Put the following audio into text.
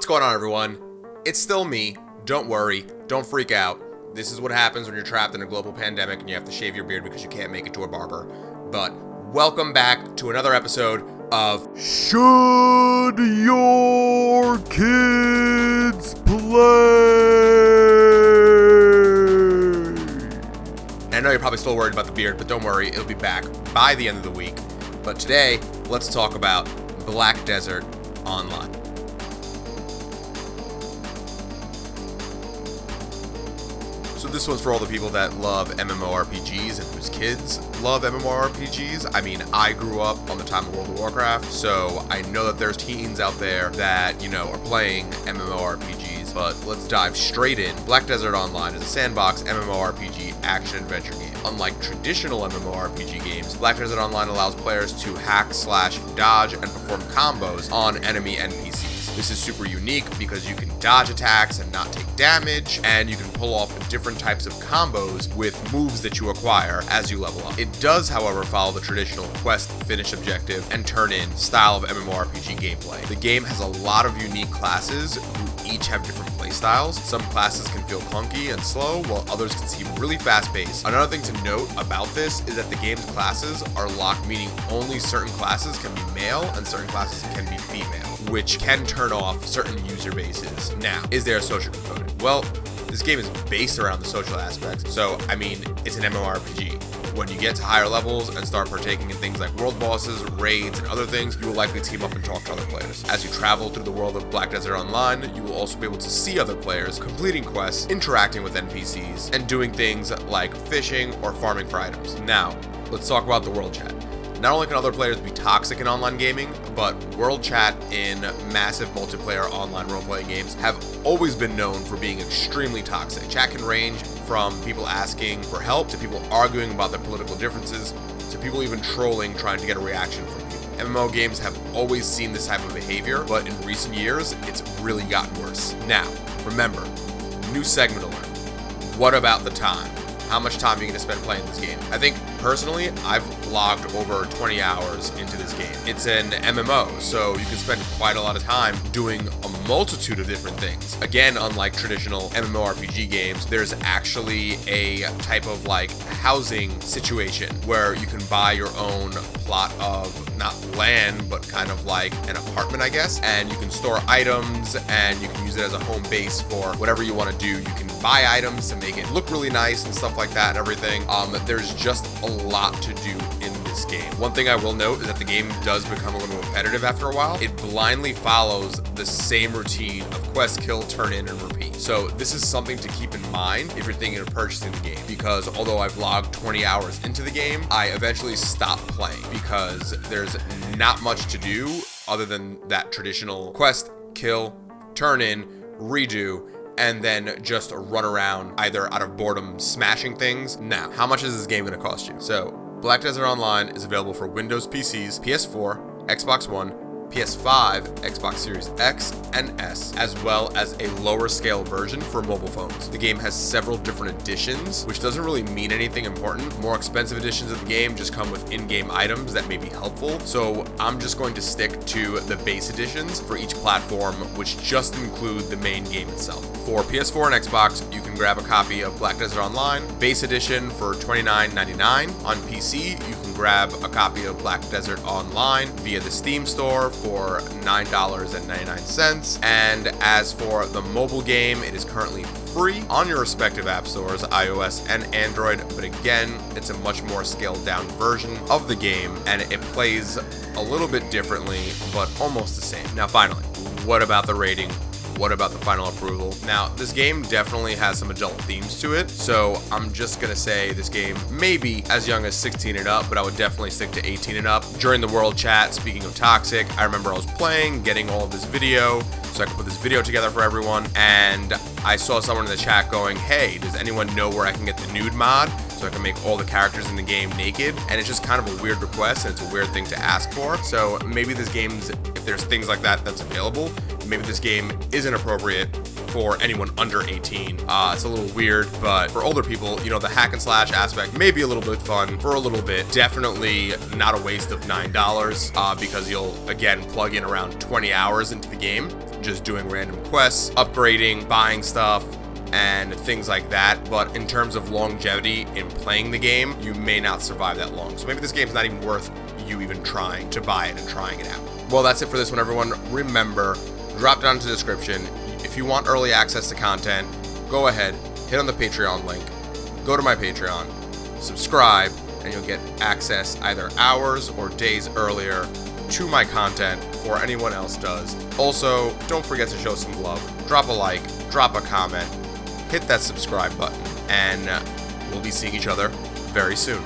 going on, everyone? It's still me. Don't worry. Don't freak out. This is what happens when you're trapped in a global pandemic and you have to shave your beard because you can't make it to a barber. But welcome back to another episode of Should Your Kids Play? I know you're probably still worried about the beard, but don't worry, it'll be back by the end of the week. But today, let's talk about Black Desert Online. So this one's for all the people that love MMORPGs and whose kids love MMORPGs. I mean, I grew up on the time of World of Warcraft, so I know that there's teens out there that, are playing MMORPGs, but let's dive straight in. Black Desert Online is a sandbox MMORPG action-adventure game. Unlike traditional MMORPG games, Black Desert Online allows players to hack/dodge and perform combos on enemy NPCs. This is super unique because you can dodge attacks and not take damage, and you can pull off different types of combos with moves that you acquire as you level up. It does, however, follow the traditional quest, finish objective, and turn in style of MMORPG gameplay. The game has a lot of unique classes who each have different playstyles. Some classes can feel clunky and slow, while others can seem really fast-paced. Another thing to note about this is that the game's classes are locked, meaning only certain classes can be male and certain classes can be female, which can turn off certain user bases. Now, is there a social component? Well, this game is based around the social aspects, so it's an MMORPG. When you get to higher levels and start partaking in things like world bosses, raids, and other things, you will likely team up and talk to other players. As you travel through the world of Black Desert Online, you will also be able to see other players, completing quests, interacting with NPCs, and doing things like fishing or farming for items. Now, let's talk about the world chat. Not only can other players be toxic in online gaming, but world chat in massive multiplayer online role-playing games have always been known for being extremely toxic. Chat can range from people asking for help, to people arguing about their political differences, to people even trolling trying to get a reaction from people. MMO games have always seen this type of behavior, but in recent years, it's really gotten worse. Now, remember, new segment alert. What about the time? How much time are you going to spend playing this game? I think, personally, I've logged over 20 hours into this game. It's an MMO, so you can spend quite a lot of time doing a multitude of different things. Again, unlike traditional MMORPG games, there's actually a type of housing situation where you can buy your own plot of, not land, but kind of like an apartment, I guess, and you can store items and you can use it as a home base for whatever you want to do. You can buy items to make it look really nice and stuff like that and everything. There's just a lot to do in this game. One thing I will note is that the game does become a little repetitive after a while. It blindly follows the same routine of quest, kill, turn in, and repeat. So this is something to keep in mind if you're thinking of purchasing the game, because although I've logged 20 hours into the game, I eventually stopped playing because there's not much to do other than that traditional quest, kill, turn in, redo, and then just run around either out of boredom smashing things. Now, how much is this game going to cost you? So, Black Desert Online is available for Windows PCs, PS4, Xbox One, PS5, Xbox Series X and S, as well as a lower scale version for mobile phones. The game has several different editions, which doesn't really mean anything important. More expensive editions of the game just come with in-game items that may be helpful, so I'm just going to stick to the base editions for each platform, which just include the main game itself. For PS4 and Xbox, you can grab a copy of Black Desert Online, base edition for $29.99. On PC, you can grab a copy of Black Desert Online via the Steam store for $9.99. And as for the mobile game, it is currently free on your respective app stores, iOS and Android, but again, it's a much more scaled down version of the game, and it plays a little bit differently, but almost the same. Now finally, what about the rating? What about the final approval? Now, this game definitely has some adult themes to it, so I'm just gonna say this game may be as young as 16 and up, but I would definitely stick to 18 and up. During the world chat, speaking of toxic, I remember I was playing, getting all of this video, so I could put this video together for everyone, and I saw someone in the chat going, hey, does anyone know where I can get the nude mod? So I can make all the characters in the game naked, and it's just kind of a weird request, and it's a weird thing to ask for. So maybe this game's, if there's things like that that's available, maybe this game isn't appropriate for anyone under 18. It's a little weird, but for older people, you know, the hack and slash aspect may be a little bit fun for a little bit. Definitely not a waste of $9 because you'll, again, plug in around 20 hours into the game, just doing random quests, upgrading, buying stuff, and things like that. But in terms of longevity in playing the game, you may not survive that long. So maybe this game's not even worth you even trying to buy it and trying it out. Well, that's it for this one, everyone. Remember, drop down to the description. If you want early access to content, go ahead, hit on the Patreon link, go to my Patreon, subscribe, and you'll get access either hours or days earlier to my content before anyone else does. Also, don't forget to show some love. Drop a like, drop a comment, hit that subscribe button, and we'll be seeing each other very soon.